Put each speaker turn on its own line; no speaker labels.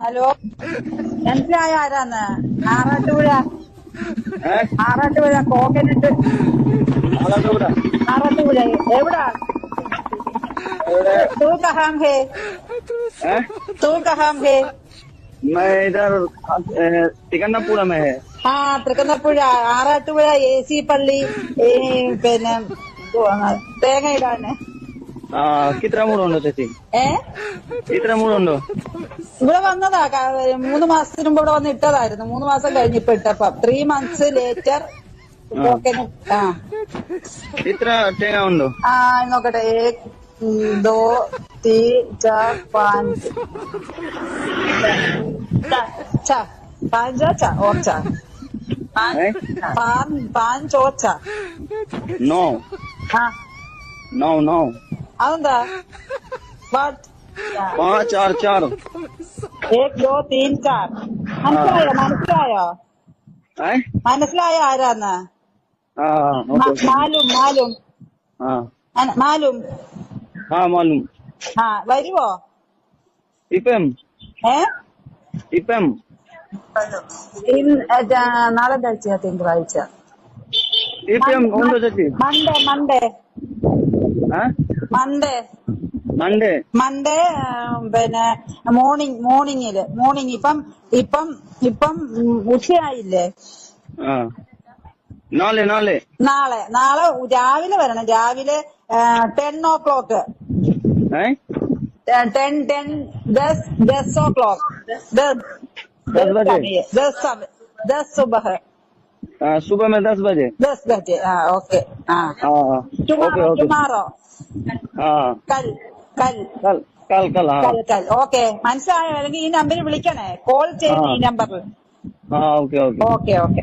Hello, മനസ്സിലായോ ആരാന്ന്? Arattupuzha Arattupuzha coconut
Alappuzha
Arattupuzha. എവിടാ?
एवढे
तू कहाँ है?
हैं?
तू कहाँ है?
मैं इधर तिकन्नापुरा में है।
ആ തൃക്കുന്നപ്പുഴ ആറാട്ടുപുഴ AC പള്ളി. പിന്നെ എന്തുവാ, തേങ്ങ ഇടാന്.
कितना मूड उंडो ചേച്ചി?
ഏ
ഇത്ര മൂടുണ്ടോ?
ഇവിടെ വന്നതാ. 3 മാസത്തിന് മുമ്പ് ഇവിടെ വന്ന് ഇട്ടതായിരുന്നു. 3 മാസം കഴിഞ്ഞ് ഇപ്പൊ ഇട്ടപ്പം 3 months ലേറ്റർ കോക്കനട്ട്.
ഇത്ര തേങ്ങ ഉണ്ടോ?
നോക്കട്ടെ. 1 2 3 4 5 5 और 4 5 और 4.
നോ
हाँ
നോ നോ
അതെന്താ? What?
5 और 4
1 2 3 4. മനസ്സിലായോ? മനസ്സിലായോ ആരാന്ന്? മാലും മാലും മാലും.
മാലും.
വരുവോ?
ഇപ്പം
നാളെ കഴിച്ച തിങ്കളാഴ്ച
ഇപ്പം ഉണ്ടോ ചേച്ചി?
മൺഡേ പിന്നെ മോർണിംഗ്. ഇപ്പം ഉച്ചയായില്ലേ?
നാളെ
രാവിലെ വരണം. രാവിലെ 10 o'clock. 10 o'clock. 10 सुबह.
सुबह में 10 बजे.
10 बजे. ओके. टुमारो. കൽ. ഓക്കെ, മനസ്സിലായോ? അല്ലെങ്കിൽ ഈ നമ്പറിൽ വിളിക്കണേ. കോൾ ചെയ്യുന്ന ഈ നമ്പറിൽ.
ഓക്കെ.
ഓക്കെ.